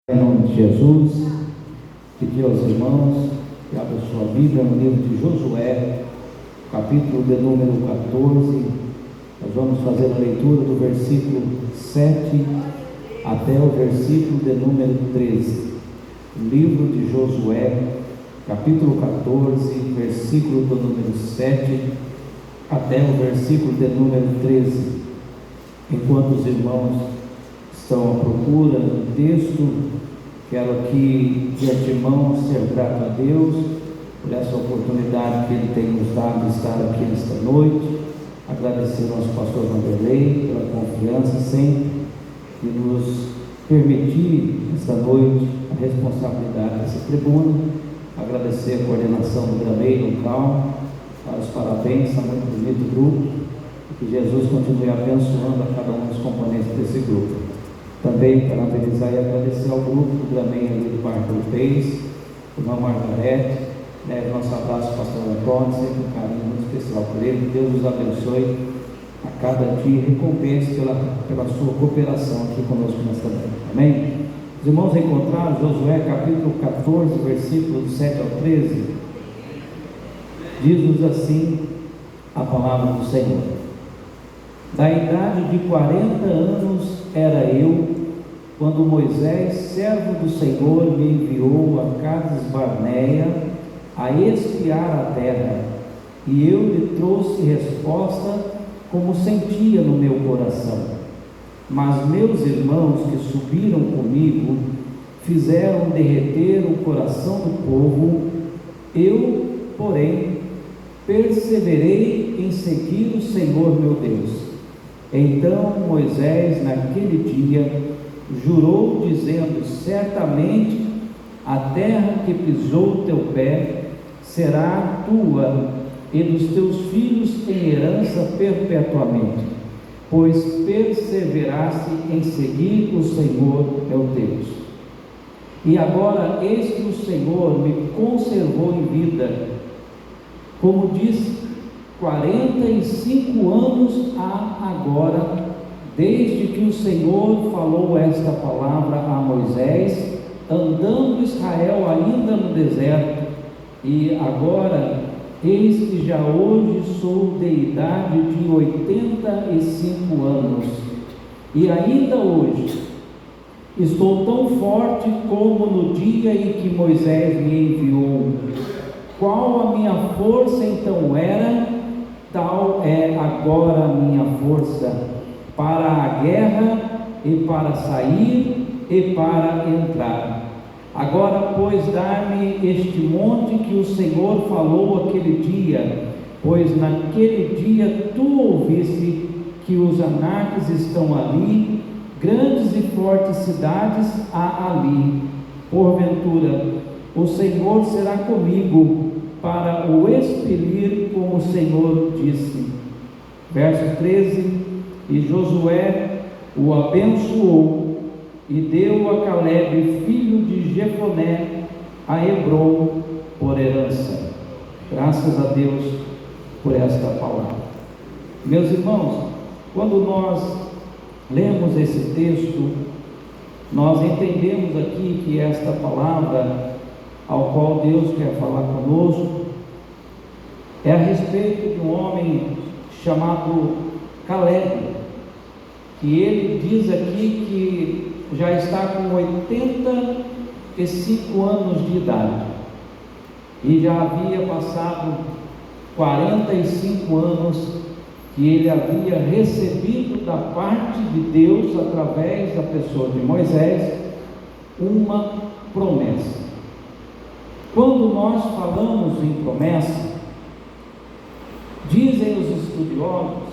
Em nome de Jesus, pedir aos irmãos que abram sua Bíblia no livro de Josué, capítulo de número 14. Nós vamos fazer a leitura do versículo 7 até o versículo de número 13. O livro de Josué, capítulo 14, versículo do número 7 até o versículo de número 13. Enquanto os irmãos estão à procura do texto, quero aqui de antemão ser grato a Deus por essa oportunidade que Ele tem nos dado de estar aqui nesta noite, agradecer ao nosso pastor Vanderlei pela confiança sempre de nos permitir esta noite a responsabilidade dessa tribuna, agradecer a coordenação do Grameio local, dar os parabéns, está muito bonito o grupo, e que Jesus continue abençoando a cada um dos componentes desse grupo. Também parabenizar e agradecer ao grupo do Grameio ali do Parque do Peixe, irmã Margarete, nosso abraço ao pastor Antônio, sempre um carinho muito especial por ele. Deus os abençoe a cada dia e recompense pela sua cooperação aqui conosco nesta noite. Amém? Os irmãos encontraram Josué capítulo 14, versículos 7 ao 13, diz-nos assim a palavra do Senhor: da idade de 40 anos era eu, quando Moisés, servo do Senhor, me enviou a Cades Barneia a espiar a terra, e eu lhe trouxe resposta como sentia no meu coração. Mas meus irmãos que subiram comigo fizeram derreter o coração do povo. Eu, porém, perseverei em seguir o Senhor meu Deus. Então Moisés, naquele dia, jurou, dizendo: certamente a terra que pisou o teu pé será tua e dos teus filhos em herança perpetuamente, pois perseveraste em seguir o Senhor meu Deus. E agora eis que o Senhor me conservou em vida, como disse, 45 anos há agora, desde que o Senhor falou esta palavra a Moisés, andando Israel ainda no deserto. E agora, eis que já hoje sou de idade de 85 anos, e ainda hoje estou tão forte como no dia em que Moisés me enviou. Qual a minha força então era, tal é agora a minha força, para a guerra e para sair e para entrar. Agora, pois, dá-me este monte que o Senhor falou aquele dia, pois naquele dia tu ouviste que os anaques estão ali, grandes e fortes cidades há ali. Porventura, o Senhor será comigo para o expelir, como o Senhor disse. Verso 13: e Josué o abençoou e deu a Calebe, filho de Jefoné, a Hebrom por herança. Graças a Deus por esta palavra. Meus irmãos, quando nós lemos esse texto, nós entendemos aqui que esta palavra ao qual Deus quer falar conosco é a respeito de um homem chamado Calebe, que ele diz aqui que já está com 85 anos de idade e já havia passado 45 anos que ele havia recebido da parte de Deus, através da pessoa de Moisés, uma promessa. Quando nós falamos em promessa, dizem os estudiosos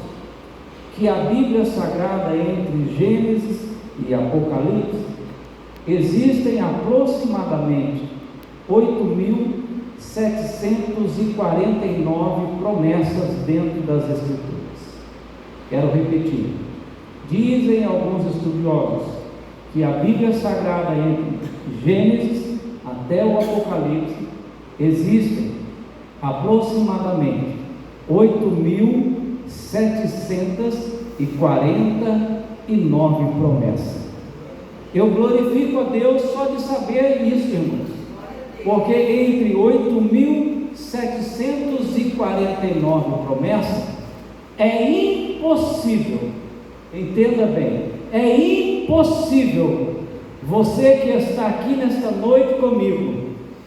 que a Bíblia Sagrada, entre Gênesis e Apocalipse, existem aproximadamente 8.749 promessas dentro das Escrituras. Quero repetir: dizem alguns estudiosos que a Bíblia Sagrada, entre Gênesis até o Apocalipse, existem aproximadamente 8.749 promessas. Eu glorifico a Deus só porque entre 8.749 promessas, é impossível, entenda bem, é impossível você que está aqui nesta noite comigo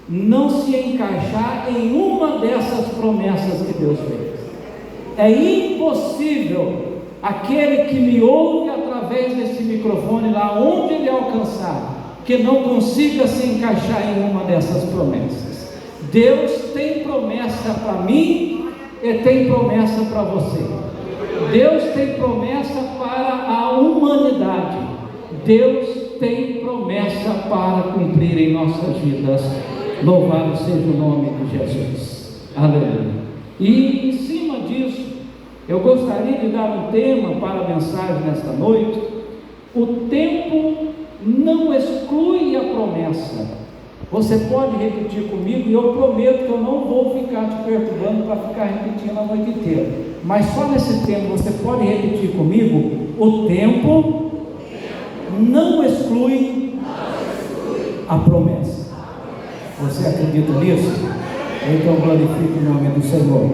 não se encaixar em uma dessas promessas que Deus fez. É impossível aquele que me ouve através desse microfone, lá onde ele alcançar, que não consiga se encaixar em uma dessas promessas. Deus tem promessa para mim e tem promessa para você. Deus tem promessa para a humanidade. Deus tem promessa para cumprir em nossas vidas. Louvado seja o nome de Jesus. Aleluia. E em cima disso, eu gostaria de dar um tema para a mensagem nesta noite. O tempo não exclui a promessa. Você pode repetir comigo, e eu prometo que eu não vou ficar te perturbando para ficar repetindo a noite inteira, mas só nesse tempo você pode repetir comigo: o tempo não exclui a promessa. Você acredita nisso? Então glorifique o nome do Senhor,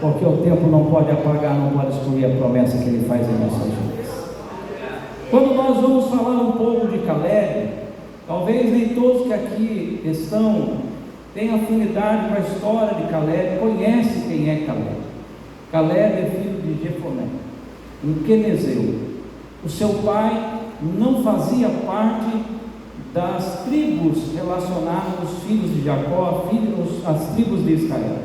porque o tempo não pode apagar, não pode excluir a promessa que Ele faz em nossas vidas. Quando nós vamos falar um pouco de Caleb, talvez nem todos que aqui estão tenham afinidade com a história de Caleb, conhecem quem é Caleb. Caleb é filho de Jefoné, um quenezeu. O seu pai não fazia parte das tribos relacionadas aos filhos de Jacó, as tribos de Israel.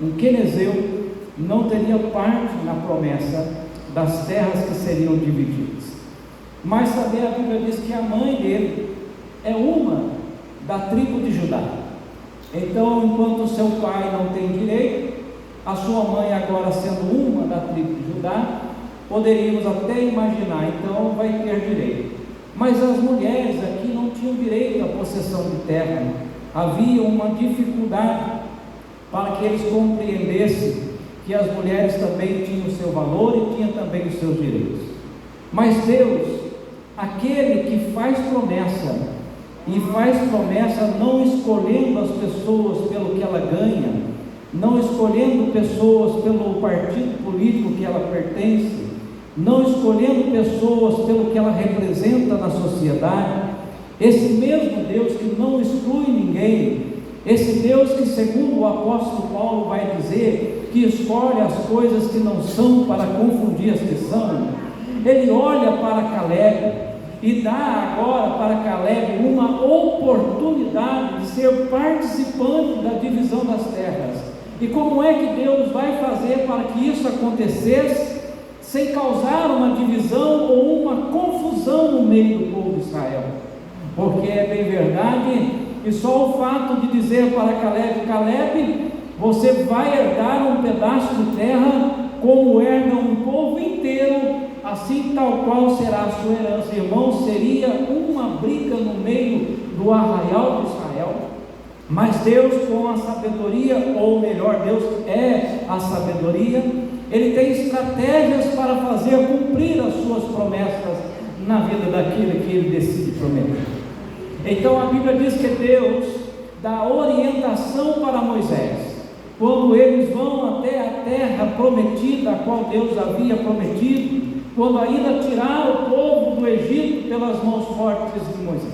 Um quenezeu não teria parte na promessa das terras que seriam divididas. Mas também a Bíblia diz que a mãe dele é uma da tribo de Judá. Então, enquanto o seu pai não tem direito, a sua mãe, agora sendo uma da tribo de Judá, poderíamos até imaginar, então vai ter direito. Mas as mulheres aqui não tinham direito à possessão de terra. Havia uma dificuldade para que eles compreendessem que as mulheres também tinham o seu valor e tinham também os seus direitos. Mas Deus, aquele que faz promessa, e faz promessa não escolhendo as pessoas pelo que ela ganha, não escolhendo pessoas pelo partido político que ela pertence, não escolhendo pessoas pelo que ela representa na sociedade. Esse mesmo Deus que não exclui ninguém, esse Deus que, segundo o apóstolo Paulo vai dizer, que escolhe as coisas que não são para confundir as que são, Ele olha para Caleb e dá agora para Caleb uma oportunidade de ser participante da divisão das terras. E como é que Deus vai fazer para que isso acontecesse sem causar uma divisão ou uma confusão no meio do povo de Israel? Porque é bem verdade, e só o fato de dizer para Caleb: Caleb, você vai herdar um pedaço de terra como herda um povo inteiro, assim tal qual será a sua herança. Irmão, seria uma briga no meio do arraial de Israel. Mas Deus, com a sabedoria, ou melhor, Deus é a sabedoria, Ele tem estratégias para fazer cumprir as suas promessas na vida daquele que Ele decide prometer. Então a Bíblia diz que Deus dá orientação para Moisés, quando eles vão até a terra prometida, a qual Deus havia prometido, quando ainda tiraram o povo do Egito pelas mãos fortes de Moisés.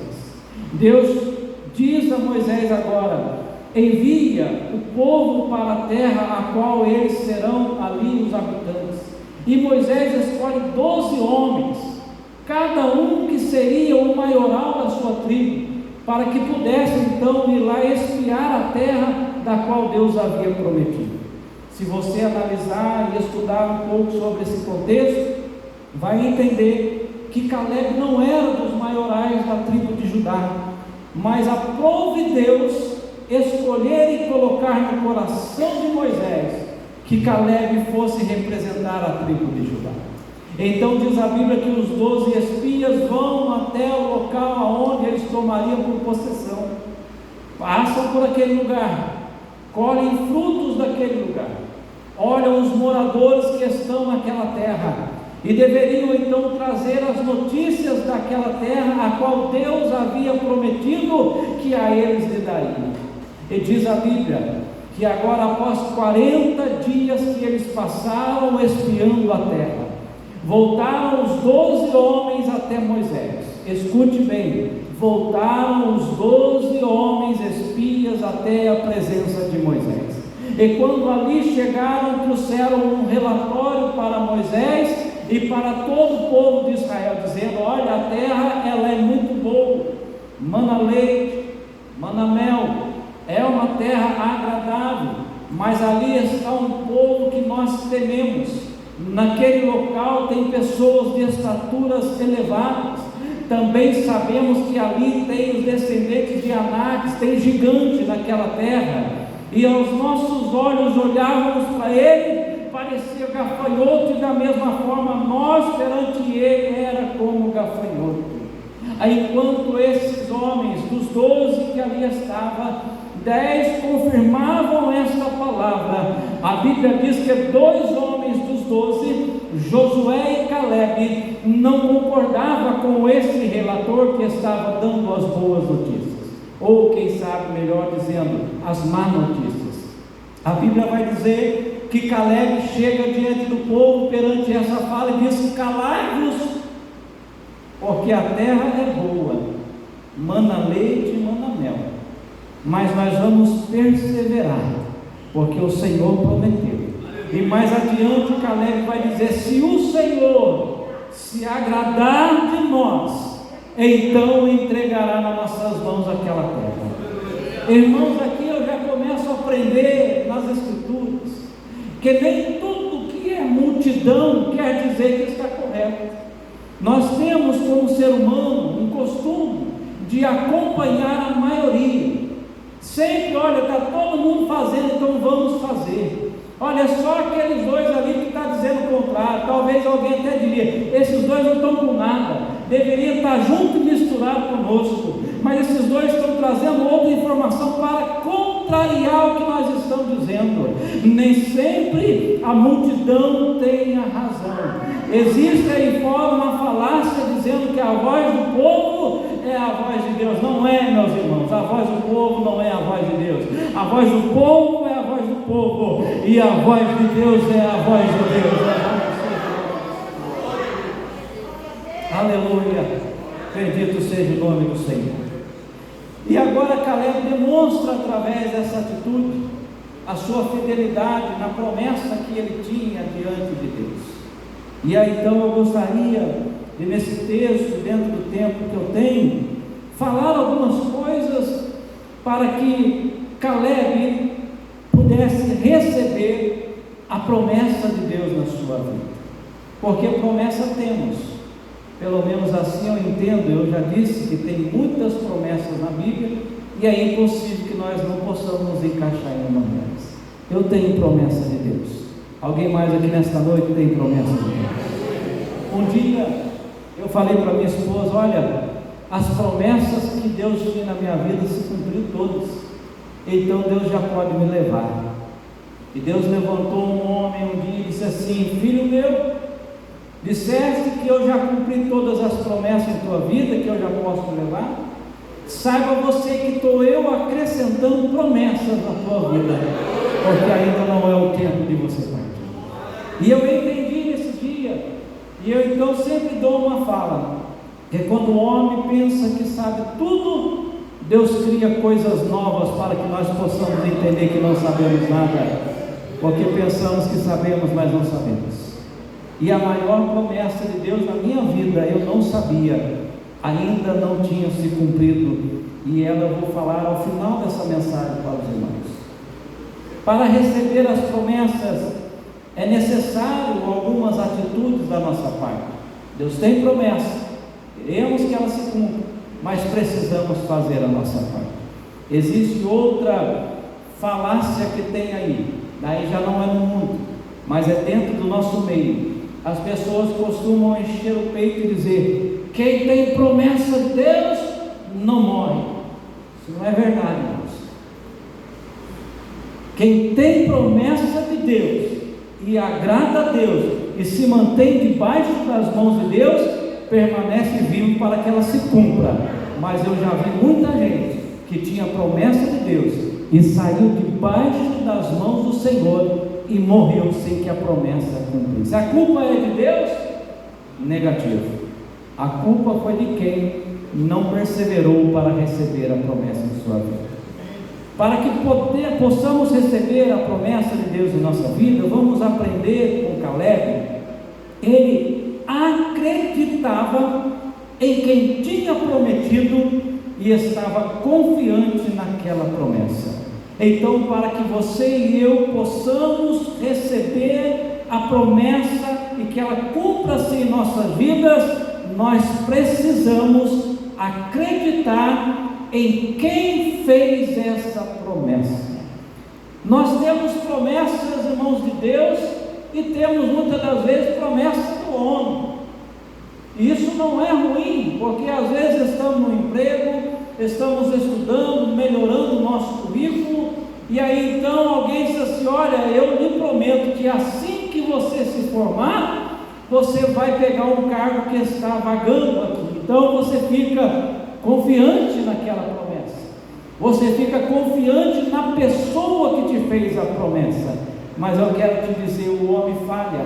Deus diz a Moisés agora: envia o povo para a terra a qual eles serão ali os habitantes. E Moisés escolhe 12 homens, cada um que seria o maioral da sua tribo, para que pudessem então ir lá espiar a terra da qual Deus havia prometido. Se você analisar e estudar um pouco sobre esse contexto, vai entender que Caleb não era dos maiorais da tribo de Judá, mas aprove Deus escolher e colocar no coração de Moisés que Caleb fosse representar a tribo de Judá. Então diz a Bíblia que os 12 espias vão até o local aonde eles tomariam por possessão, passam por aquele lugar, colhem frutos daquele lugar, olham os moradores que estão naquela terra, e deveriam então trazer as notícias daquela terra a qual Deus havia prometido que a eles lhe daria. E diz a Bíblia que agora, após 40 dias que eles passaram espiando a terra, voltaram os 12 homens até Moisés. Escute bem, voltaram os 12 homens espias até a presença de Moisés. E quando ali chegaram, trouxeram um relatório para Moisés e para todo o povo de Israel, dizendo: olha, a terra ela é muito boa, mana leite, mana mel, é uma terra agradável, mas ali está um povo que nós tememos. Naquele local tem pessoas de estaturas elevadas. Também sabemos que ali tem os descendentes de Anak, tem gigante naquela terra, e aos nossos olhos olhávamos para ele, parecia gafanhoto, e da mesma forma nós perante ele era como gafanhoto. Aí, enquanto esses homens, dos 12 que ali estavam, 10 confirmavam esta palavra, a Bíblia diz que 2 homens dos 12, Josué e Caleb, não concordavam com esse relator que estava dando as boas notícias, ou quem sabe melhor dizendo, as más notícias. A Bíblia vai dizer que Caleb chega diante do povo perante essa fala e diz: calai-vos, porque a terra é boa, mana leite e mana mel, mas nós vamos perseverar, porque o Senhor prometeu. E mais adiante Caleb vai dizer: se o Senhor se agradar de nós, então entregará nas nossas mãos aquela terra. Irmãos, aqui eu já começo a aprender nas Escrituras que nem tudo que é multidão quer dizer que está correto. Nós temos como ser humano um costume de acompanhar a maioria. Sempre, olha, está todo mundo fazendo, então vamos fazer. Olha, só aqueles 2 ali que está dizendo o contrário. Talvez alguém até diria: esses 2 não estão com nada, deveriam estar junto e misturado conosco. Mas esses 2 estão trazendo outra informação para contrariar o que nós estamos dizendo. Nem sempre a multidão tem a razão. Existe aí fora uma falácia dizendo que a voz do povo é a voz de Deus. Não é, meus irmãos, a voz do povo não é a voz de Deus. A voz do povo é a voz do povo, e a voz de Deus é a voz de Deus. Aleluia, bendito seja o nome do Senhor. E agora Caleb demonstra através dessa atitude a sua fidelidade na promessa que ele tinha diante de Deus. E aí então eu gostaria de, nesse texto, dentro do tempo que eu tenho, falar algumas coisas para que Caleb pudesse receber a promessa de Deus na sua vida. Porque promessa temos, pelo menos assim eu entendo. Eu já disse que tem muitas promessas na Bíblia, e é impossível que nós não possamos nos encaixar em uma delas. Eu tenho promessa de Deus. Alguém mais aqui nesta noite tem promessa de Deus? Um dia eu falei para minha esposa: olha, as promessas que Deus tinha na minha vida se cumpriu todas, então Deus já pode me levar. E Deus levantou um homem um dia e disse assim: filho meu, disseste que eu já cumpri todas as promessas em tua vida, que eu já posso te levar. Saiba você que estou eu acrescentando promessas na tua vida, porque ainda não é o tempo de você partir. E eu entendi nesse dia, e eu então sempre dou uma fala, que quando o homem pensa que sabe tudo, Deus cria coisas novas para que nós possamos entender que não sabemos nada, porque pensamos que sabemos, mas não sabemos. E a maior promessa de Deus na minha vida eu não sabia, ainda não tinha se cumprido, e ela eu vou falar ao final dessa mensagem para os irmãos. Para receber as promessas é necessário algumas atitudes da nossa parte. Deus tem promessa, queremos que ela se cumpra, mas precisamos fazer a nossa parte. Existe outra falácia que tem aí, daí já não é no mundo, mas é dentro do nosso meio. As pessoas costumam encher o peito e dizer: quem tem promessa de Deus não morre. Isso não é verdade, irmãos. Quem tem promessa de Deus e agrada a Deus e se mantém debaixo das mãos de Deus, permanece vivo para que ela se cumpra. Mas eu já vi muita gente que tinha promessa de Deus e saiu debaixo das mãos do Senhor e morreu sem que a promessa cumprisse. A culpa é de Deus? Negativo. A culpa foi de quem não perseverou para receber a promessa em sua vida. Para que possamos receber a promessa de Deus em nossa vida, vamos aprender com Caleb. Ele acreditava em quem tinha prometido e estava confiante naquela promessa. Então, para que você e eu possamos receber a promessa e que ela cumpra-se em nossas vidas, nós precisamos acreditar em quem fez essa promessa. Nós temos promessas, irmãos, de Deus, e temos muitas das vezes promessas do homem. E isso não é ruim, porque às vezes estamos no emprego, estamos estudando, melhorando o nosso currículo, e aí então alguém diz assim: olha, eu lhe prometo que assim que você se formar, você vai pegar um cargo que está vagando aqui. Então você fica confiante naquela promessa, você fica confiante na pessoa que te fez a promessa. Mas eu quero te dizer, o homem falha,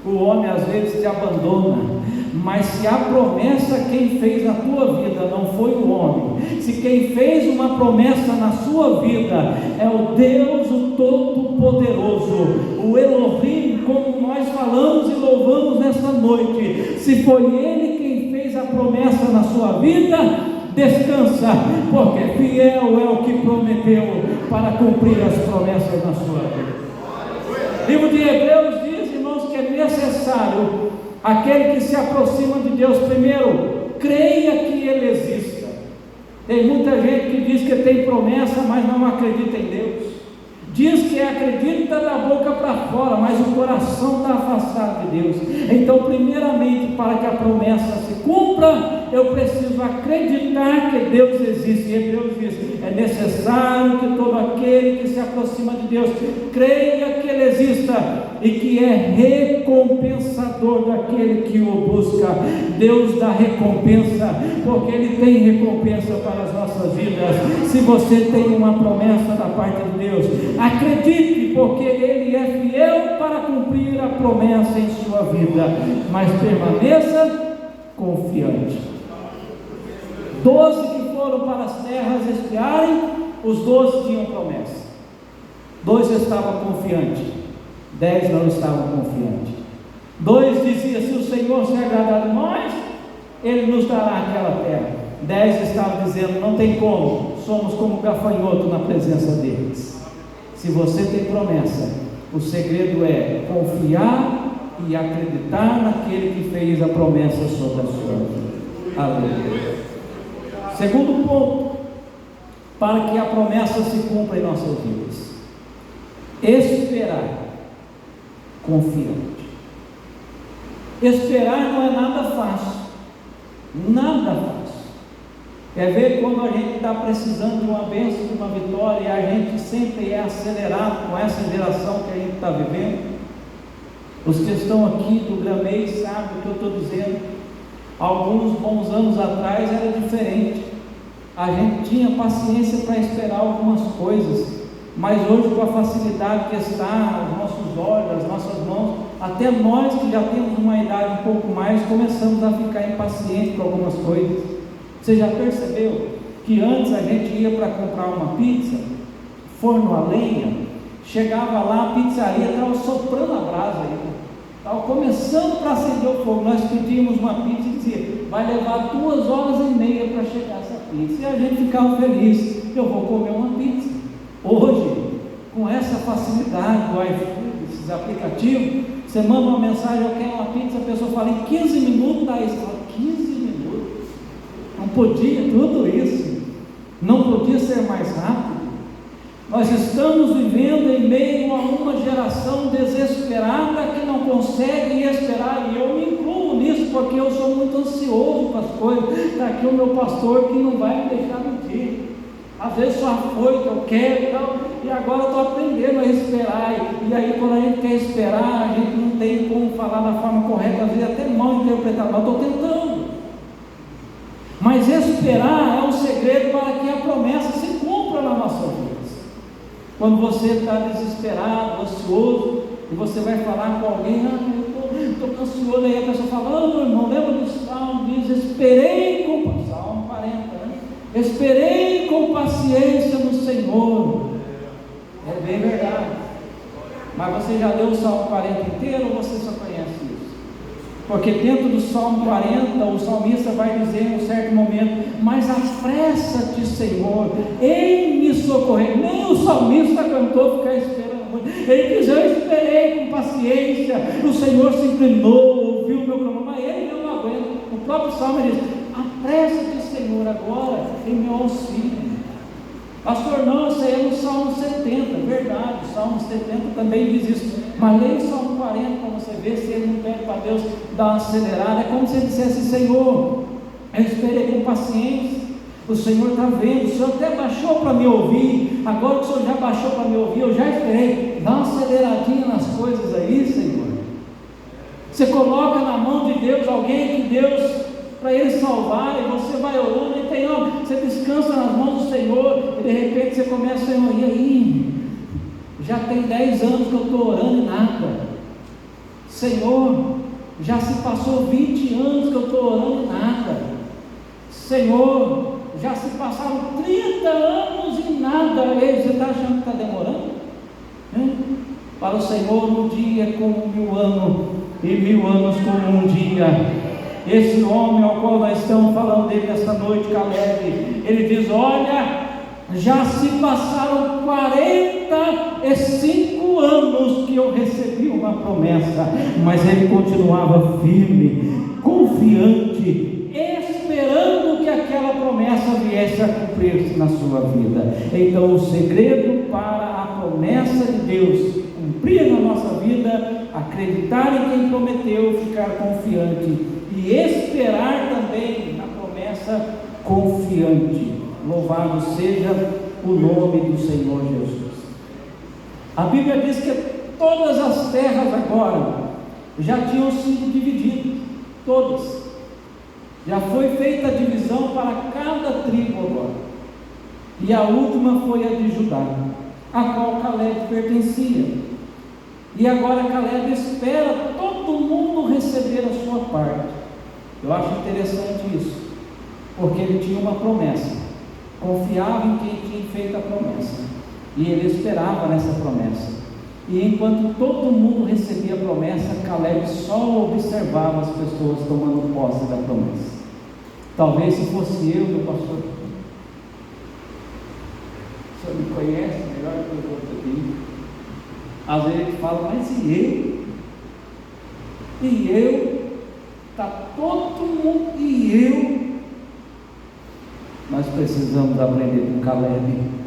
o homem às vezes te abandona, mas se a promessa quem fez na tua vida não foi o homem, se quem fez uma promessa na sua vida é o Deus, o Todo-Poderoso, o Elohim, como nós falamos e louvamos nesta noite, se foi Ele quem fez a promessa na sua vida, descansa, porque fiel é o que prometeu para cumprir as promessas na sua vida. O livro de Hebreus diz, irmãos, que é necessário aquele que se aproxima de Deus primeiro creia que Ele exista. Tem muita gente que diz que tem promessa, mas não acredita em Deus. Diz que acredita da boca para fora, mas o coração está afastado de Deus. Então, primeiramente, para que a promessa se cumpra, eu preciso acreditar que Deus existe. E Hebreus diz: é necessário que todo aquele que se aproxima de Deus creia que Ele exista e que é recompensador daquele que o busca. Deus dá recompensa, porque Ele tem recompensa para as nossas vidas. Se você tem uma promessa da parte de Deus, acredite, porque Ele é fiel para cumprir a promessa em sua vida, mas permaneça confiante. 12 que foram para as terras espiarem, os 12 tinham promessa, 2 estavam confiantes, 10 não estavam confiantes. 2 diziam: se o Senhor se agradar de nós, Ele nos dará aquela terra. 10 estavam dizendo: não tem como, somos como gafanhoto na presença deles. Se você tem promessa, o segredo é confiar e acreditar naquele que fez a promessa sobre a sua vida. Aleluia. Segundo ponto, para que a promessa se cumpra em nossas vidas: esperar confiante. Esperar não é nada fácil, nada fácil. Quer ver quando a gente está precisando de uma bênção, de uma vitória, e a gente sempre é acelerado com essa geração que a gente está vivendo? Os que estão aqui do Gramei sabem o que eu estou dizendo. Alguns bons anos atrás era diferente, a gente tinha paciência para esperar algumas coisas, mas hoje, com a facilidade que está, os nossos olhos, as nossas mãos, até nós que já temos uma idade um pouco mais, começamos a ficar impacientes com algumas coisas. Você já percebeu que antes a gente ia para comprar uma pizza, forno a lenha, chegava lá, a pizzaria estava soprando a brasa ainda, estava começando para acender o fogo. Nós pedíamos uma pizza e dizia: vai levar 2 horas e meia para chegar essa pizza, e a gente ficava feliz: eu vou comer uma pizza. Hoje, com essa facilidade do iFood, esses aplicativos, você manda uma mensagem: eu quero uma pizza, a pessoa fala em 15 minutos, está aí. Você fala: 15 minutos? Não podia tudo isso, não podia ser mais rápido. Nós estamos vivendo em meio a uma geração desesperada que não consegue esperar, e eu me incluo nisso, porque eu sou muito ansioso com as coisas. Está aqui o meu pastor que não vai me deixar mentir. Às vezes só foi, eu quero e tal, e agora eu estou aprendendo a esperar, e aí quando a gente quer esperar, a gente não tem como falar da forma correta, às vezes até mal interpretado, mas estou tentando. Mas esperar é um segredo para que a promessa se cumpra na nossa vida. Quando você está desesperado, ansioso, e você vai falar com alguém, eu estou ansioso, aí a pessoa fala, meu irmão, lembra do Salmo, diz, esperei com, Salmo 40, né? Esperei com paciência no Senhor. É bem verdade. Mas você já leu o Salmo 40 inteiro, ou você só conhece isso? Porque dentro do Salmo 40, o salmista vai dizer em um certo momento, mas apressa-te, Senhor, em me socorrer. Nem o salmista cantou ficar esperando. Ele diz, eu esperei com paciência, o Senhor se inclinou, ouviu o meu clamor, mas ele não aguenta. O próprio Salmo diz, apressa-te, Senhor, agora em meu auxílio. Pastor, não, isso aí é no Salmo 70, verdade, o Salmo 70 também diz isso, mas leia o Salmo 40 para você ver se ele não pede para Deus dar uma acelerada. É como se ele dissesse, Senhor, eu esperei com paciência, o Senhor está vendo, o Senhor até baixou para me ouvir, agora que o Senhor já baixou para me ouvir, eu já esperei, dá uma aceleradinha nas coisas aí, Senhor. Você coloca na mão de Deus alguém que Deus, para ele salvar, e você vai orando, e tem, você descansa nas mãos do Senhor, e de repente você começa, Senhor, e aí? Já tem 10 anos que eu estou orando e nada. Senhor, já se passou 20 anos que eu estou orando e nada. Senhor, já se passaram 30 anos e nada. Ei, você está achando que está demorando? Para o Senhor, um dia é como 1000 anos, e 1000 anos como um dia. Esse homem ao qual nós estamos falando dele esta noite, Caleb, ele diz, olha, já se passaram 45 anos que eu recebi uma promessa, mas ele continuava firme, confiante, esperando que aquela promessa viesse a cumprir-se na sua vida. Então o segredo para a promessa de Deus cumprir na nossa vida, acreditar em quem prometeu, ficar confiante e esperar também na promessa confiante. Louvado seja o nome do Senhor Jesus. A Bíblia diz que todas as terras agora já tinham sido divididas, todas. Já foi feita a divisão para cada tribo agora. E a última foi a de Judá, a qual Caleb pertencia. E agora Caleb espera todo mundo receber a sua parte. Eu acho interessante isso, porque ele tinha uma promessa, confiava em quem tinha feito a promessa, e ele esperava nessa promessa. E enquanto todo mundo recebia a promessa, Caleb só observava as pessoas tomando posse da promessa. Talvez se fosse eu, meu pastor, o senhor me conhece melhor que os outros aqui. Às vezes a gente fala, mas e eu? E eu? Está todo mundo, e eu? Nós precisamos aprender com Caleb.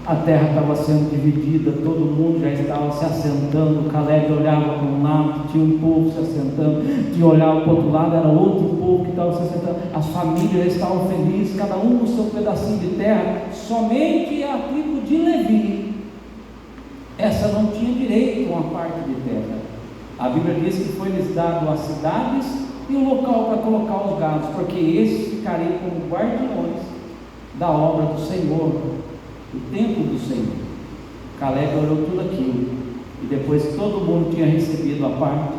A terra estava sendo dividida, todo mundo já estava se assentando. Caleb olhava para um lado, tinha um povo se assentando, tinha olhava para o outro lado, era outro povo que estava se assentando. As famílias estavam felizes, cada um no seu pedacinho de terra. Somente a tribo de Levi, essa não tinha direito a uma parte de terra. A Bíblia diz que foi-lhes dado as cidades e o local para colocar os gados, porque esses ficariam como guardiões da obra do Senhor, do templo do Senhor. Caleb olhou tudo aquilo, e depois que todo mundo tinha recebido a parte,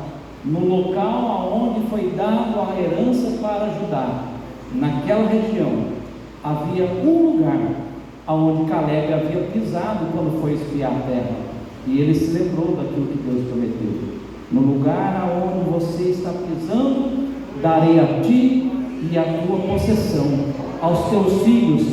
no local aonde foi dado a herança para Judá, naquela região, havia um lugar aonde Caleb havia pisado quando foi espiar a terra, e ele se lembrou daquilo que Deus prometeu. No lugar aonde você está pisando, darei a ti e a tua possessão, aos teus filhos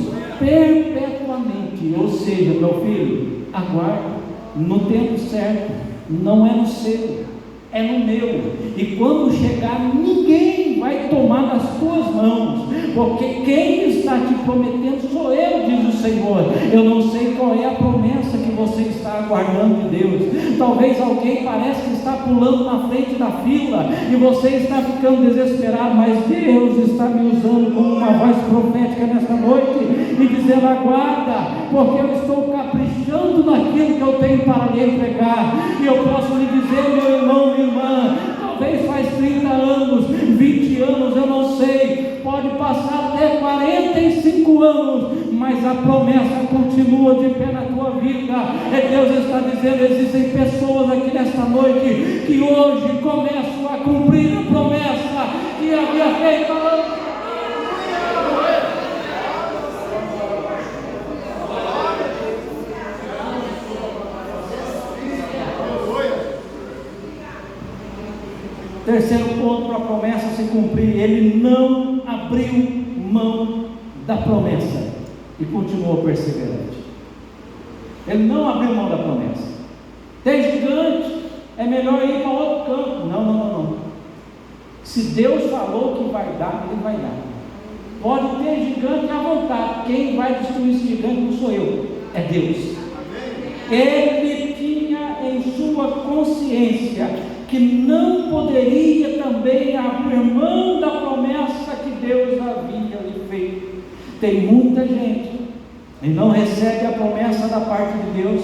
perpetuamente. Ou seja, meu filho, aguarde no tempo certo, não é no seu, é no meu, e quando chegar, ninguém vai tomar das tuas mãos, porque quem está te prometendo sou eu, diz o Senhor. Eu não sei qual é a promessa que você está aguardando de Deus. Talvez alguém parece que está pulando na frente da fila, e você está ficando desesperado, mas Deus está me usando como uma voz profética nesta noite, e dizendo, aguarda, porque eu estou caprichando naquilo que eu tenho para lhe entregar. E eu posso lhe dizer, meu irmão, minha irmã, talvez faz 30 anos, 20 anos, eu não sei, pode passar até 45 anos, mas a promessa continua continua de pé na tua vida. E Deus está dizendo: existem pessoas aqui nesta noite que hoje começam a cumprir a promessa que havia feito antes. Terceiro ponto para a promessa se cumprir: ele não abriu mão da promessa e continuou perseverante. Ele não abriu mão da promessa. Tem gigante, é melhor ir para outro campo. Não. Se Deus falou que vai dar, Ele vai dar. Pode ter gigante à vontade. Quem vai destruir esse gigante não sou eu, é Deus. Ele tinha em sua consciência que não poderia também abrir mão da promessa que Deus havia lhe feito. Tem muita gente e não recebe a promessa da parte de Deus,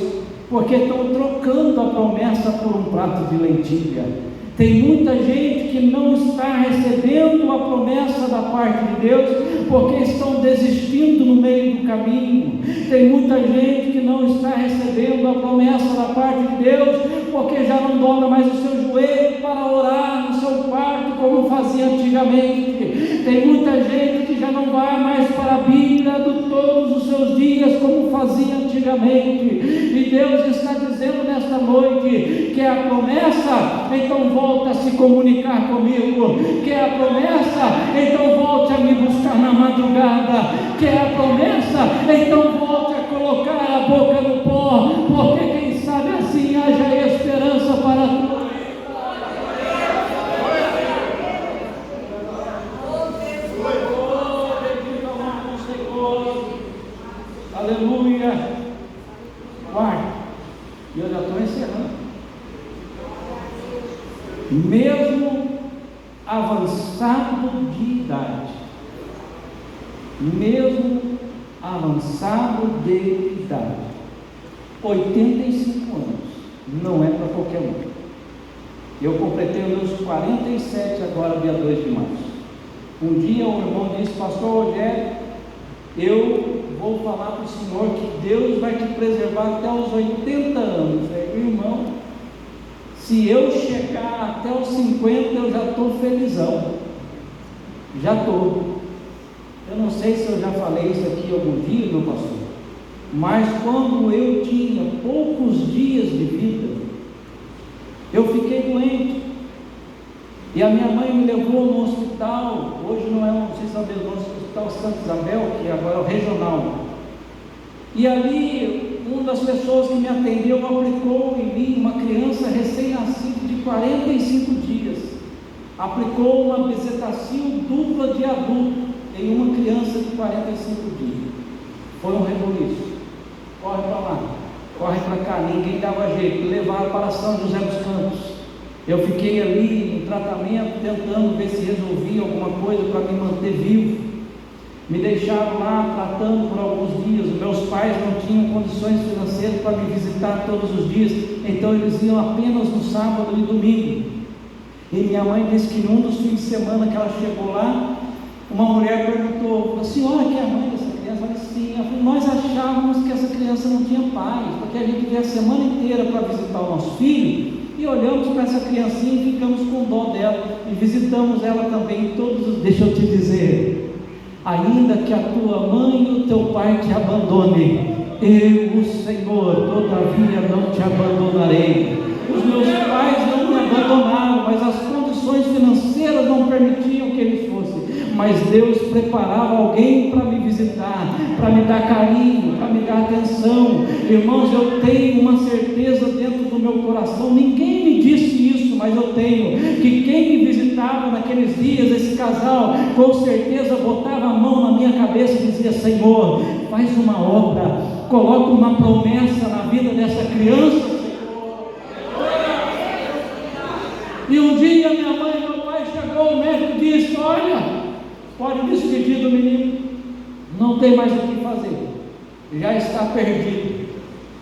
porque estão trocando a promessa por um prato de lentilha. Tem muita gente que não está recebendo a promessa da parte de Deus, porque estão desistindo no meio do caminho. Tem muita gente que não está recebendo a promessa da parte de Deus, porque já não dobra mais o seu joelho para orar no seu quarto como fazia antigamente. Tem muita gente que já não vai mais para a Bíblia de todos os seus dias como fazia antigamente. E Deus está dizendo nesta noite que é a promessa, então volta a se comunicar comigo. Que é a promessa, então volte a me buscar na madrugada. Que é a promessa, então volte a colocar a boca no pó, porque quem sabe assim haja esperança para a tua vida. Aleluia. Quarto, e eu já estou encerrando. Mesmo avançado de idade, avançado de idade, 85 anos, não é para qualquer um. Eu completei os meus 47 agora, dia 2 de março. Um dia um irmão disse: pastor Rogério, eu vou falar para o senhor que Deus vai te preservar até os 80 anos. Eu falei: irmão, se eu chegar até os 50, eu já estou felizão. Já estou. Eu não sei se eu já falei isso aqui algum dia, meu pastor, mas quando eu tinha poucos dias de vida, eu fiquei doente. E a minha mãe me levou no hospital. Hoje não sei se é o Hospital Santa Isabel, que agora é o regional. E ali, uma das pessoas que me atendeu aplicou em mim, uma criança recém-nascida de 45 dias. Aplicou uma bezetacil dupla de adulto em uma criança de 45 dias. Foi um rebuliço. Corre para lá, corre para cá, ninguém dava jeito. Levaram para São José dos Campos. Eu fiquei ali no tratamento, tentando ver se resolvia alguma coisa para me manter vivo. Me deixaram lá tratando por alguns dias. Meus pais não tinham condições financeiras para me visitar todos os dias, então eles iam apenas no sábado e domingo. E minha mãe disse que num dos fins de semana que ela chegou lá, uma mulher perguntou: a senhora que é a mãe dessa criança? Eu falei: sim. Ela falou: nós achávamos que essa criança não tinha pais, porque a gente veio a semana inteira para visitar o nosso filho, e olhamos para essa criancinha e ficamos com dó dela, e visitamos ela também todos os... Deixa eu te dizer, ainda que a tua mãe e o teu pai te abandone, eu, o Senhor, todavia não te abandonarei. Os meus pais não me abandonaram, mas as condições financeiras não permitiam que eles fossem. Mas Deus preparava alguém para me visitar, para me dar carinho, para me dar atenção. Irmãos, eu tenho uma certeza dentro do meu coração, ninguém me disse isso, mas eu tenho, que quem me visitava naqueles dias, esse casal, com certeza botava a mão na minha cabeça e dizia: Senhor, faz uma obra, coloca uma promessa na vida dessa criança, Senhor. E um dia minha mãe e meu pai chegou, o médico disse: olha, pode despedir do menino, não tem mais o que fazer, já está perdido.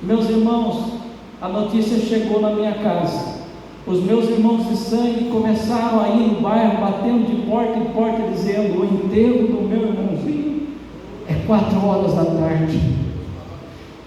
Meus irmãos, a notícia chegou na minha casa. Os meus irmãos de sangue começaram a ir no bairro, batendo de porta em porta, dizendo: o enterro do meu irmãozinho é 4 horas da tarde.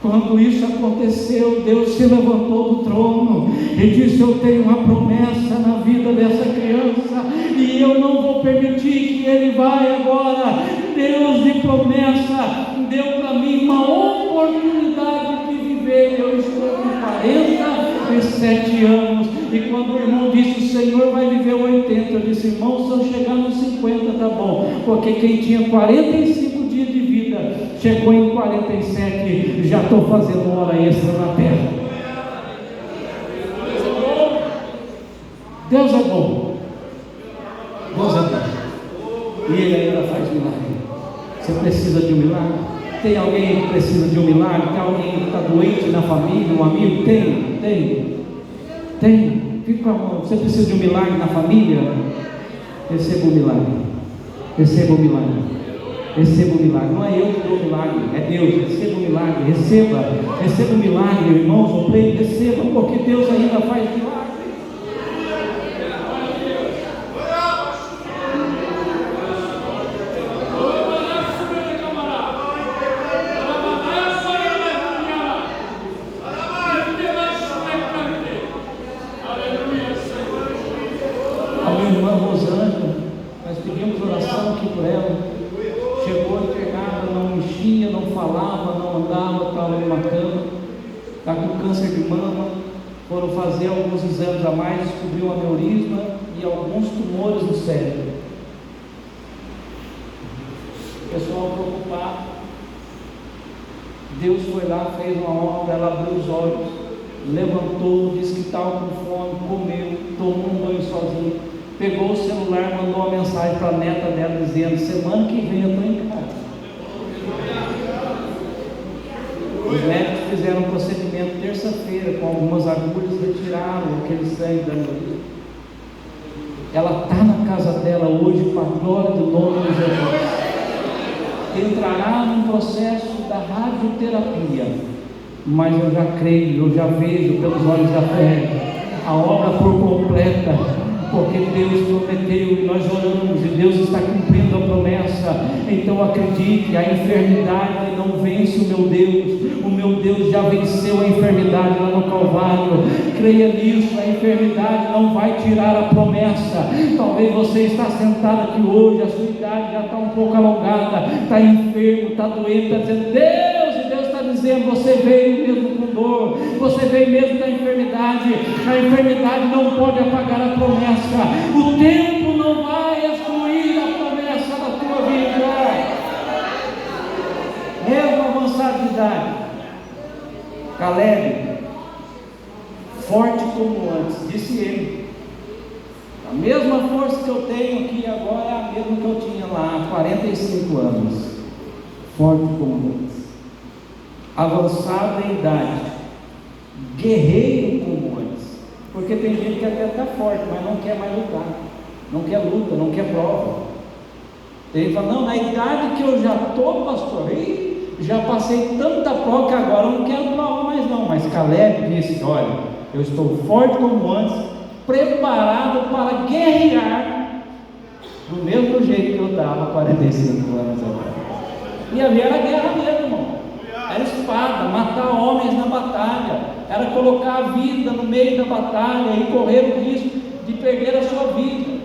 Quando isso aconteceu, Deus se levantou do trono e disse: eu tenho uma promessa na vida dessa criança e eu não vou permitir que ele vá agora. Deus de promessa deu para mim uma oportunidade de viver. Eu estou com 47 anos e quando o irmão disse: o Senhor vai viver 80, eu disse: irmão, se eu chegar nos 50 tá bom, porque quem tinha 45 dias de vida chegou em 47, já estou fazendo hora extra na terra. Deus é bom. Deus é bom. E Ele ainda faz milagre. Você precisa de um milagre? Tem alguém que precisa de um milagre? Tem alguém que está doente na família, um amigo? Tem. Fica com a mão. Você precisa de um milagre na família? Receba o milagre. Receba o milagre. Receba o milagre. Não é eu que dou o milagre, é Deus. Receba o milagre. Receba o milagre, irmãos. Receba, porque Deus ainda faz milagre. Está com câncer de mama, foram fazer alguns exames a mais, descobriu um aneurisma e alguns tumores no cérebro. O pessoal preocupado, Deus foi lá, fez uma obra, ela abriu os olhos, levantou, disse que estava com fome, comeu, tomou um banho sozinho, pegou o celular, mandou uma mensagem para a neta dela dizendo: semana que vem eu estou em casa. Os médicos fizeram um procedimento terça-feira, com algumas agulhas, retiraram aquele sangue da aneurisma. Ela está na casa dela hoje, com a glória do nome de Jesus. Entrará num processo da radioterapia, mas eu já creio, eu já vejo pelos olhos da fé a obra por completa, porque Deus prometeu e nós oramos e Deus está cumprindo a promessa. Então acredite, a enfermidade não vence o meu Deus já venceu a enfermidade lá no Calvário. Creia nisso, a enfermidade não vai tirar a promessa. Talvez você está sentado aqui hoje, a sua idade já está um pouco alongada, está enfermo, está doente, está dizendo Deus, e Deus está dizendo: você veio mesmo com dor, você veio mesmo da enfermidade. A enfermidade não pode apagar a promessa, o tempo não vai excluir a promessa da tua vida, mesmo avançado de idade. Caleb, forte como antes, disse ele: a mesma força que eu tenho aqui agora é a mesma que eu tinha lá há 45 anos, forte como antes, avançado em idade, guerreiro como antes, porque tem gente que até está forte, mas não quer mais lutar, não quer luta, não quer prova. Ele fala: não, na idade que eu já estou, pastor, já passei tanta prova que agora eu não quero prova mais não. Mas Caleb disse: olha, eu estou forte como antes, preparado para guerrear do mesmo jeito que eu estava 45 anos atrás. E ali era guerra mesmo, irmão. Era espada, matar homens na batalha, era colocar a vida no meio da batalha e correr o risco de perder a sua vida.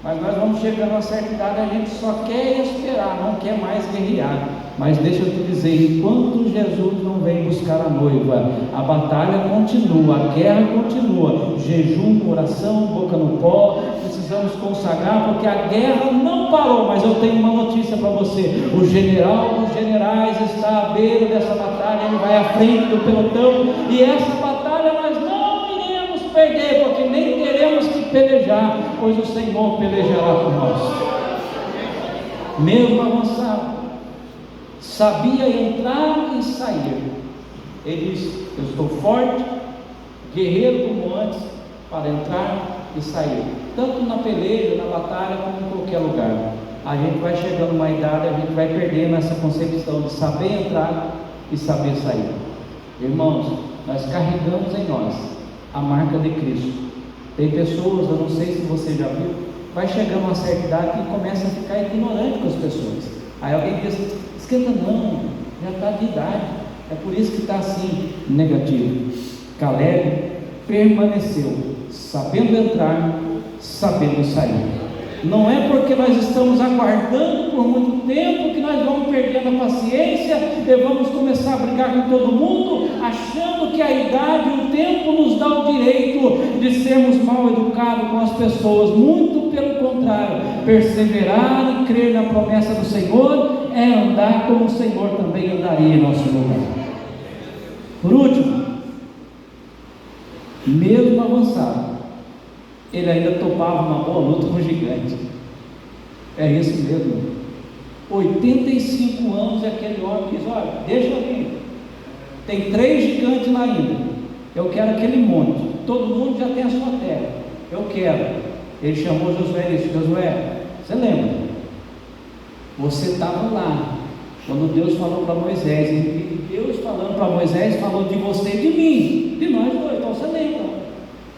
Mas nós vamos chegando a uma certa idade, a gente só quer esperar, não quer mais guerrear. Mas deixa eu te dizer, enquanto Jesus não vem buscar a noiva, a batalha continua, a guerra continua, jejum, oração, boca no pó, precisamos consagrar, porque a guerra não parou. Mas eu tenho uma notícia para você: o general dos generais está à beira dessa batalha, ele vai à frente do pelotão, e essa batalha nós não iremos perder, porque nem teremos que pelejar, pois o Senhor pelejará por nós. Mesmo avançado, sabia entrar e sair. Ele disse: eu estou forte, guerreiro como antes, para entrar e sair, tanto na peleja, na batalha, como em qualquer lugar. A gente vai chegando uma idade, a gente vai perdendo essa concepção de saber entrar e saber sair. Irmãos, nós carregamos em nós a marca de Cristo. Tem pessoas, eu não sei se você já viu, vai chegando uma certa idade e começa a ficar ignorante com as pessoas. Aí alguém diz: esquenta não, já está de idade, É por isso que está assim, negativo. Caleb permaneceu, sabendo entrar, sabendo sair. Não é porque nós estamos aguardando por muito tempo que nós vamos perdendo a paciência e vamos começar a brigar com todo mundo, achando que a idade e o tempo nos dá o direito de sermos mal educados com as pessoas. Muito pelo contrário, perseverar e crer na promessa do Senhor é andar como o Senhor também andaria em nosso lugar. Por último, mesmo avançado, ele ainda topava uma boa luta com o gigante. É isso mesmo. 85 anos e aquele homem diz: olha, deixa eu vir. Tem 3 gigantes lá ainda. Eu quero aquele monte. Todo mundo já tem a sua terra. Eu quero. Ele chamou Josué e disse: Josué, você lembra? Você estava lá quando Deus falou para Moisés. E Deus falando para Moisés falou de você e de mim, de nós dois. Então você lembra?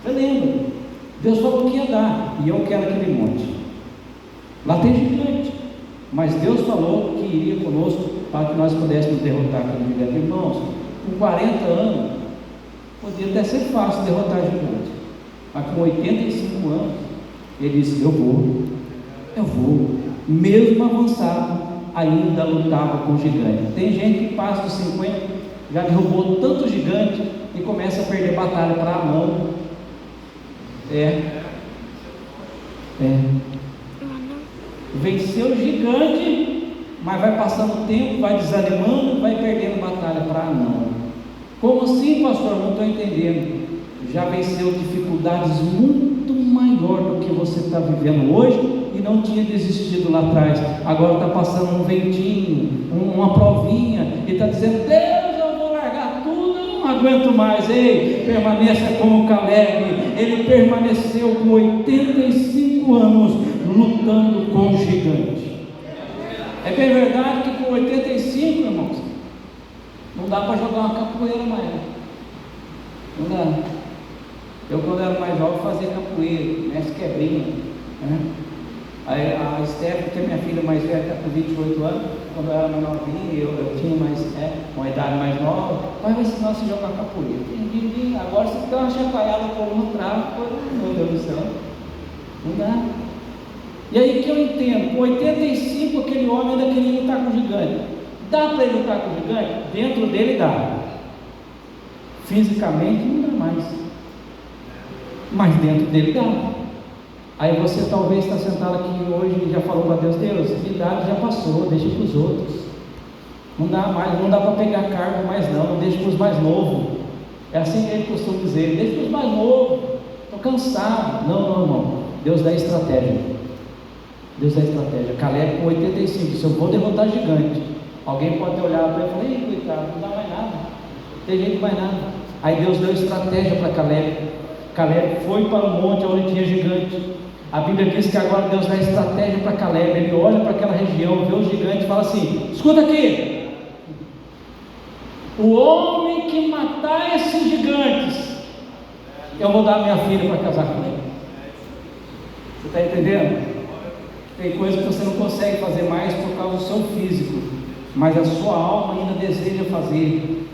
Você lembra? Deus falou que ia dar, e eu quero aquele monte. Lá tem gigante, mas Deus falou que iria conosco para que nós pudéssemos derrotar aquele gigante. Irmãos, com 40 anos, podia até ser fácil derrotar gigante, mas com 85 anos, ele disse: eu vou, mesmo avançado, ainda lutava com o gigante. Tem gente que passa dos 50, já derrubou tanto gigante e começa a perder batalha para a mão. Venceu o gigante, mas vai passando o tempo, vai desanimando, vai perdendo batalha para não. Como assim, pastor? Não estou entendendo. Já venceu dificuldades muito maior do que você está vivendo hoje e não tinha desistido lá atrás. Agora está passando um ventinho, uma provinha, e está dizendo: Deus, eu vou largar tudo, eu não aguento mais. Ei, permaneça como Caleb. Ele permaneceu com 85 anos lutando com o gigante. É bem verdade que com 85, irmãos, não dá para jogar uma capoeira mais. Não dá. Eu, quando era mais jovem, fazia capoeira, mestre quebrinha, né? Aí a Esther, que é minha filha mais velha, está com 28 anos, quando eu era mais novinha, eu tinha uma idade mais nova, mas vai ensinar você a jogar capoeira. Agora você dá uma chacoalhada por um travo, meu Deus do céu, não dá. E aí que eu entendo, com 85 aquele homem ainda queria lutar com o gigante. Dá para ele lutar com o gigante? Dentro dele dá. Fisicamente não dá mais, mas dentro dele dá. Aí você talvez está sentado aqui hoje e já falou para Deus: Deus, a idade já passou, deixa para os outros. Não dá mais, não dá para pegar cargo mais não, deixa para os mais novos. É assim que ele costuma dizer: deixa para os mais novos, estou cansado. Não. Deus dá estratégia. Deus dá estratégia. Caleb com 85 disse: eu vou derrotar gigante. Alguém pode ter olhado para ele e falar: ei, coitado, não dá mais nada, não tem jeito mais nada. Aí Deus deu estratégia para Caleb. Caleb foi para o monte onde tinha gigante. A Bíblia diz que agora Deus dá estratégia para Caleb. Ele olha para aquela região, vê os gigantes e fala assim: escuta aqui, o homem que matar esses gigantes, eu vou dar minha filha para casar com ele. Você está entendendo? Tem coisas que você não consegue fazer mais por causa do seu físico, mas a sua alma ainda deseja fazer.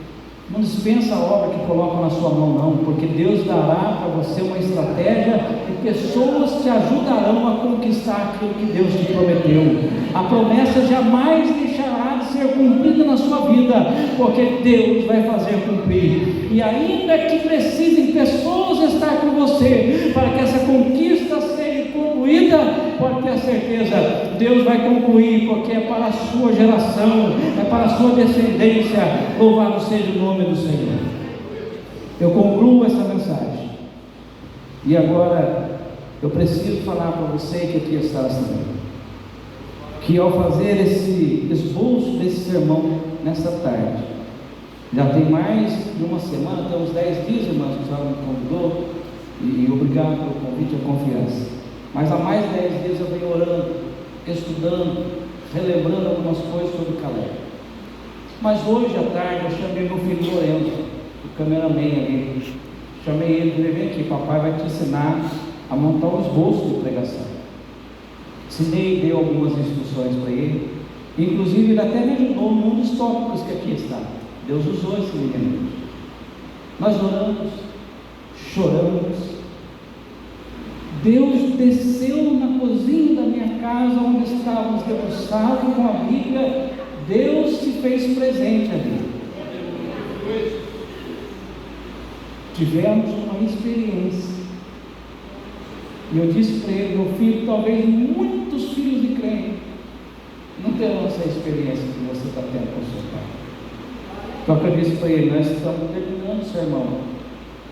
Não dispensa a obra que colocam na sua mão não, porque Deus dará para você uma estratégia e pessoas te ajudarão a conquistar aquilo que Deus te prometeu. A promessa jamais deixará de ser cumprida na sua vida, porque Deus vai fazer cumprir. E ainda que precisem pessoas estar com você para que essa conquista seja concluída, pode ter certeza, Deus vai concluir, porque é para a sua geração, é para a sua descendência. Louvado seja o nome do Senhor. Eu concluo essa mensagem, e agora eu preciso falar para você que aqui está também, que ao fazer esse esboço desse sermão nesta tarde, já tem mais de uma semana, tem uns 10 dias, irmãos, que a senhora me convidou, e obrigado pelo convite e a confiança. Mas há mais de 10 dias eu venho orando, estudando, relembrando algumas coisas sobre Caleb. Mas hoje à tarde eu chamei meu filho Lourenço, o cameraman ali. Chamei ele e falei: vem aqui, papai vai te ensinar a montar um esboço de pregação. Ensinei, dei algumas instruções para ele. Inclusive ele até me ajudou num dos tópicos que aqui está. Deus usou esse menino. Nós oramos, choramos. Deus desceu na cozinha da minha casa, onde estávamos debruçados com a Bíblia. Deus se fez presente ali. Tivemos uma experiência. E eu disse para ele: meu filho, talvez muitos filhos de crente não terão essa experiência que você está tendo com o seu pai. Só que eu disse para ele: nós estamos terminando o sermão.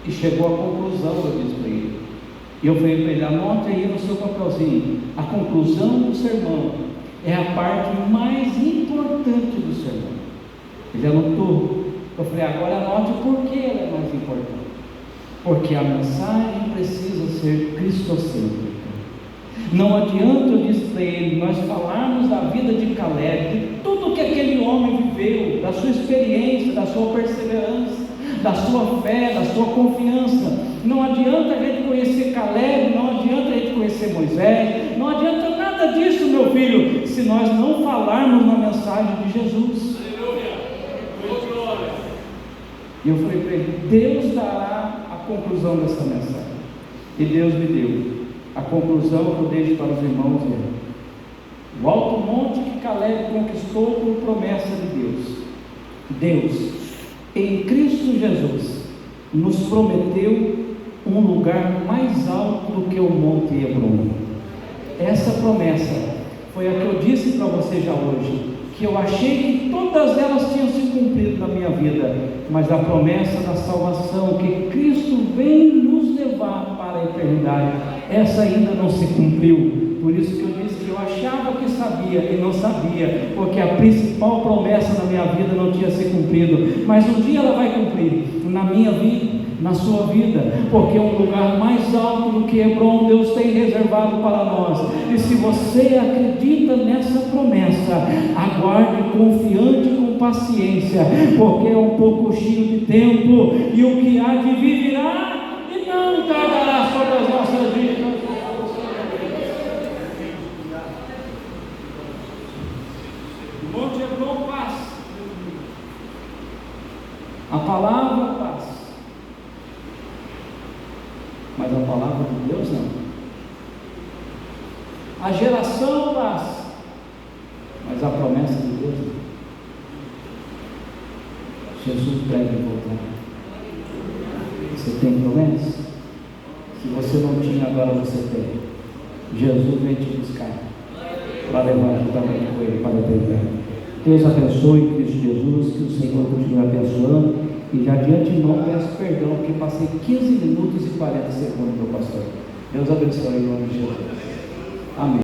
E chegou a conclusão, eu disse para ele. E eu falei para ele: anote aí no seu papelzinho, a conclusão do sermão é a parte mais importante do sermão. Ele anotou. Eu falei: agora anote por que ela é mais importante. Porque a mensagem precisa ser cristocêntrica. Não adianta, eu disse para ele, nós falarmos da vida de Caleb, de tudo que aquele homem viveu, da sua experiência, da sua perseverança, da sua fé, da sua confiança. Não adianta a gente conhecer Caleb, não adianta a gente conhecer Moisés, não adianta nada disso, meu filho, se nós não falarmos na mensagem de Jesus. E eu falei para ele: Deus dará a conclusão dessa mensagem. E Deus me deu. A conclusão que eu deixo para os irmãos é: o alto monte que Caleb conquistou por promessa de Deus. Deus, em Cristo Jesus, nos prometeu um lugar mais alto do que o Monte Hebron. Essa promessa foi a que eu disse para você já hoje, que eu achei que todas elas tinham se cumprido na minha vida, mas a promessa da salvação, que Cristo vem nos levar para a eternidade, essa ainda não se cumpriu. Por isso que eu disse que eu achava que sabia e não sabia, porque a principal promessa na minha vida não tinha se cumprido, mas um dia ela vai cumprir, na minha vida, na sua vida, porque um lugar mais alto do que Hebron Deus tem reservado para nós. E se você acredita nessa promessa, aguarde confiante, com paciência, porque é um pouco cheio de tempo, e o que há de vir virá e não tardará sobre as nossas vidas. O Monte Hebron passa, a palavra passa, mas a palavra de Deus não. A geração passa, mas a promessa de Deus não. Jesus breve voltar. Você tem promessa? Se você não tinha, agora você tem. Jesus vem te buscar para levar juntamente com Ele para a eternidade. Deus abençoe em Cristo Jesus, que o Senhor continue abençoando. E já de antemão peço perdão, porque passei 15 minutos e 40 segundos, meu pastor. Deus abençoe em nome de Jesus. Amém.